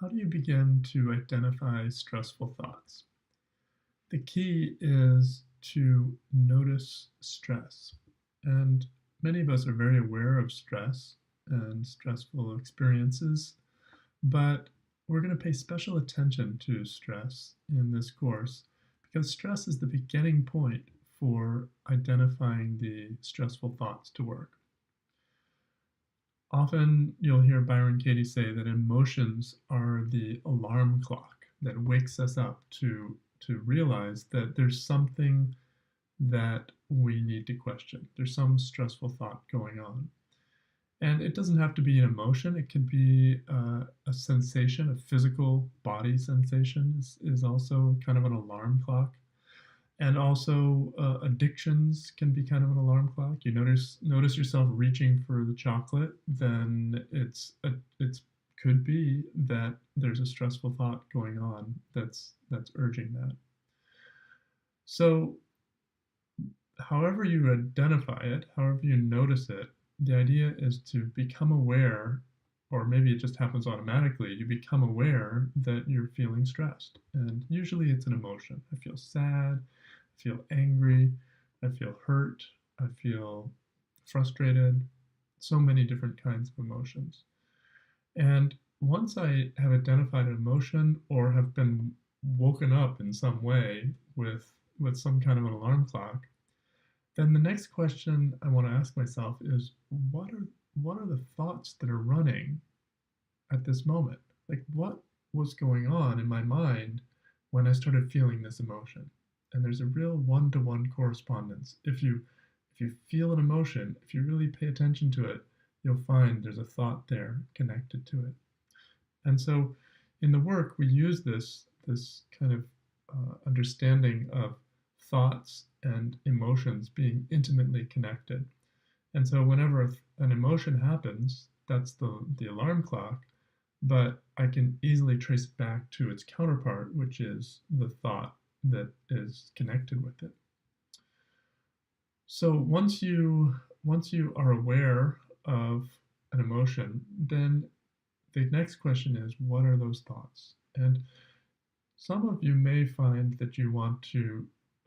How do you begin to identify stressful thoughts? The key is to notice stress. And many of us are very aware of stress and stressful experiences, but we're going to pay special attention to stress in this course because stress is the beginning point for identifying the stressful thoughts to work. Often you'll hear Byron Katie say that emotions are the alarm clock that wakes us up to realize that there's something that we need to question. There's some stressful thought going on. And it doesn't have to be an emotion. It could be a sensation, a physical body sensation is also kind of an alarm clock. And also, addictions can be kind of an alarm clock. You notice yourself reaching for the chocolate, then it's could be that there's a stressful thought going on that's urging that. So, however you identify it, however you notice it, the idea is to become aware, or maybe it just happens automatically. You become aware that you're feeling stressed, and usually it's an emotion. I feel sad, I feel angry, I feel hurt, I feel frustrated, so many different kinds of emotions. And once I have identified an emotion or have been woken up in some way with some kind of an alarm clock, then the next question I want to ask myself is what are the thoughts that are running at this moment? Like what was going on in my mind when I started feeling this emotion? And there's a real one-to-one correspondence. If you feel an emotion, if you really pay attention to it, you'll find there's a thought there connected to it. And so in the work, we use this kind of understanding of thoughts and emotions being intimately connected. And so whenever an emotion happens, that's the alarm clock, but I can easily trace it back to its counterpart, which is the thought that is connected with it. So once you are aware of an emotion, then the next question is, what are those thoughts? And some of you may find that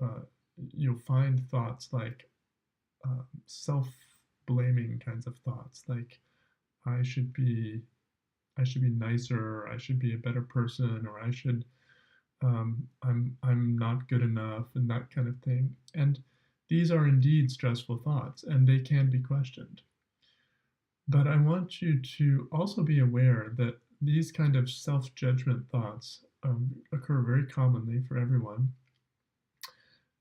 uh, you'll find thoughts like self-blaming kinds of thoughts, like I should be I should be nicer, or I should be a better person, or I'm not good enough, and that kind of thing. And these are indeed stressful thoughts, and they can be questioned. But I want you to also be aware that these kind of self-judgment thoughts occur very commonly for everyone,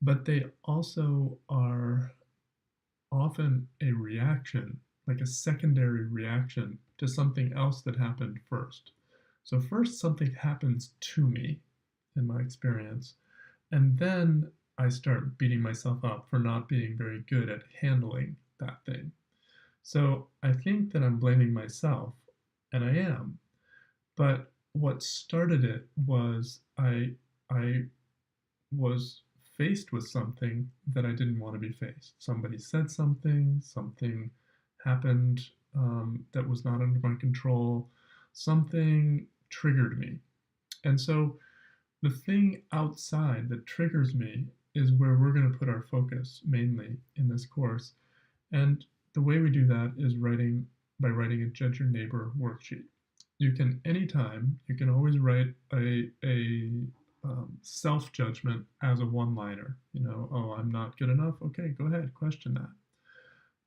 but they also are often a reaction, like a secondary reaction to something else that happened first. So, first, something happens to me in my experience, and then I start beating myself up for not being very good at handling that thing. So, I think that I'm blaming myself, and I am. But what started it was I was faced with something that I didn't want to be faced. Somebody said something happened that was not under my control, something triggered me. And so the thing outside that triggers me is where we're going to put our focus mainly in this course. And the way we do that is writing a Judge Your Neighbor worksheet. You can anytime, you can always write a self judgment as a one liner. Oh, I'm not good enough. Okay, go ahead, question that.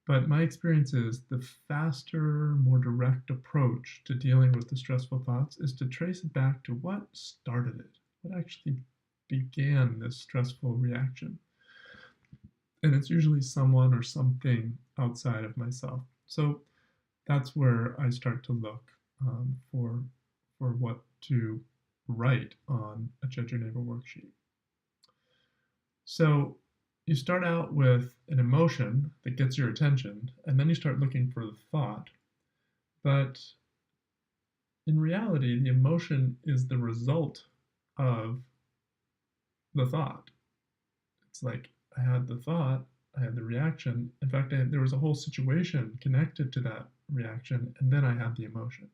But my experience is the faster, more direct approach to dealing with the stressful thoughts is to trace it back to what started it, what actually began this stressful reaction. And it's usually someone or something outside of myself. So that's where I start to look for what to write on a Judge Your Neighbor worksheet. So you start out with an emotion that gets your attention, and then you start looking for the thought. But in reality, the emotion is the result of the thought. It's like I had the thought, I had the reaction. In fact, there was a whole situation connected to that reaction, and then I had the emotion.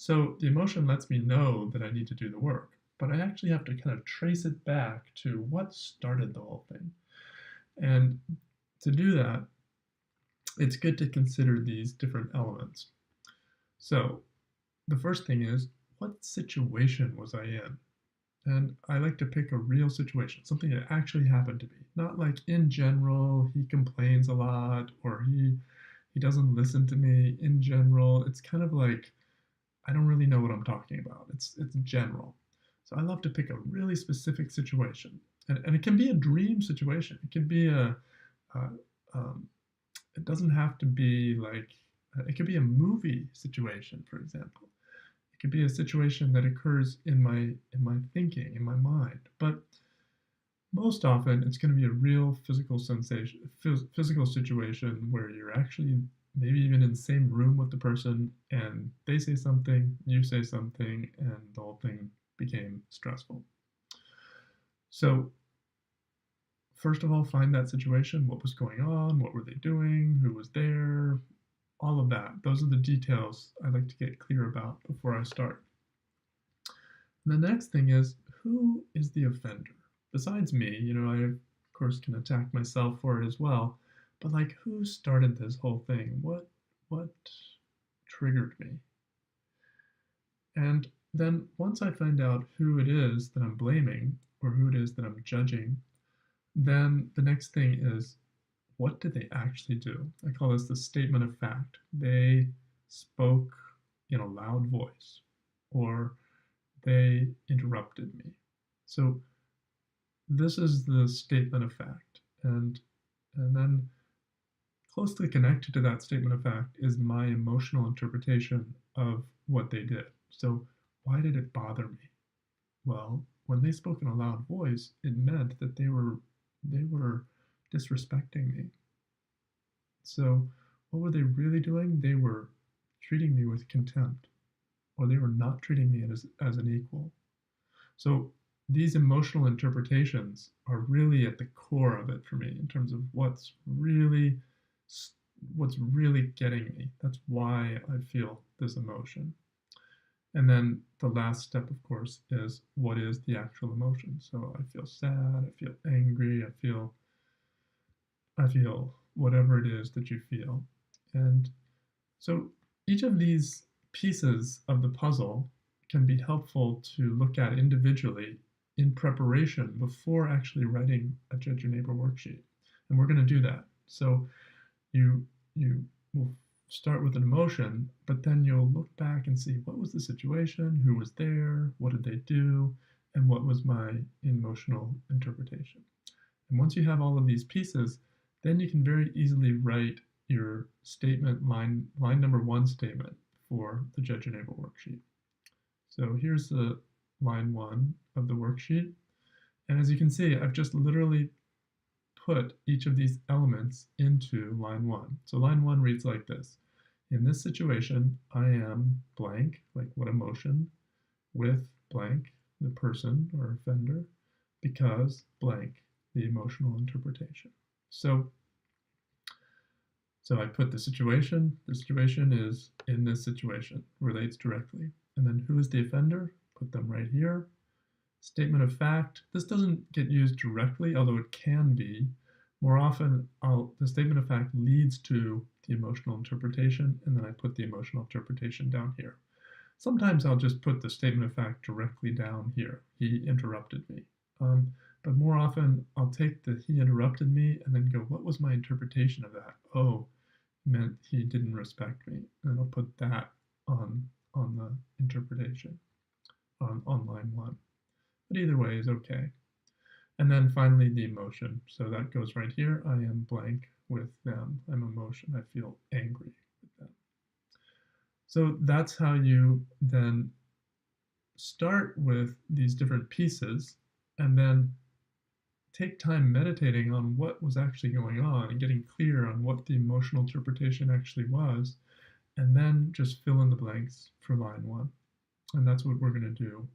So the emotion lets me know that I need to do the work, but I actually have to kind of trace it back to what started the whole thing. And to do that, it's good to consider these different elements. So the first thing is, what situation was I in? And I like to pick a real situation, something that actually happened to me. Not like in general, he complains a lot or he doesn't listen to me in general. It's kind of like I don't really know what I'm talking about. It's general. So I love to pick a really specific situation. And it can be a dream situation. It can be a um, it doesn't have to be like it could be a movie situation, for example. It could be a situation that occurs in my thinking, in my mind. But most often, it's going to be a real physical sensation, physical situation where you're actually maybe even in the same room with the person, and they say something, you say something, and the whole thing became stressful. So first of all, find that situation. What was going on? What were they doing? Who was there? All of that. Those are the details I like to get clear about before I start. And the next thing is, who is the offender? Besides me, I of course can attack myself for it as well, but like who started this whole thing? What triggered me? And then once I find out who it is that I'm blaming or who it is that I'm judging, then the next thing is, what did they actually do? I call this the statement of fact. They spoke in a loud voice, or they interrupted me. So this is the statement of fact. And then closely connected to that statement of fact is my emotional interpretation of what they did. So why did it bother me? Well, when they spoke in a loud voice, it meant that they were disrespecting me. So what were they really doing? They were treating me with contempt, or they were not treating me as an equal. So these emotional interpretations are really at the core of it for me in terms of what's really getting me. That's why I feel this emotion. And then the last step, of course, is what is the actual emotion. So I feel sad, I feel angry, I feel whatever it is that you feel. And so each of these pieces of the puzzle can be helpful to look at individually in preparation before actually writing a Judge Your Neighbor worksheet. And we're going to do that. So you will start with an emotion, but then you'll look back and see what was the situation, who was there, what did they do, and what was my emotional interpretation. And once you have all of these pieces, then you can very easily write your statement line number one statement for the Judge Your Neighbor worksheet. So here's the line one of the worksheet. And as you can see, I've just literally put each of these elements into line one. So line one reads like this. In this situation, I am blank, like what emotion, with blank, the person or offender, because blank, the emotional interpretation. So I put the situation. The situation is in this situation, relates directly. And then who is the offender? Put them right here. Statement of fact. This doesn't get used directly, although it can be. More often, the statement of fact leads to the emotional interpretation, and then I put the emotional interpretation down here. Sometimes I'll just put the statement of fact directly down here. He interrupted me. But more often, I'll take the he interrupted me and then go, what was my interpretation of that? Oh, it meant he didn't respect me. And I'll put that on the interpretation on line one. But either way is okay. And then finally, the emotion. So that goes right here. I am blank with them. I'm emotion. I feel angry with them. So that's how you then start with these different pieces and then take time meditating on what was actually going on and getting clear on what the emotional interpretation actually was, and then just fill in the blanks for line one. And that's what we're going to do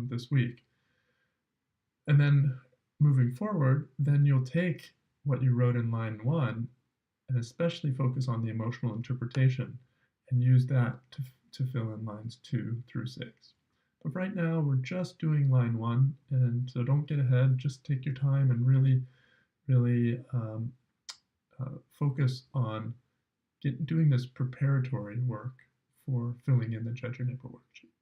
this week. And then moving forward, then you'll take what you wrote in line one and especially focus on the emotional interpretation and use that to fill in lines 2 through 6. But right now we're just doing line 1, and so don't get ahead, just take your time and really focus on doing this preparatory work for filling in the Judge Your Neighbor worksheet.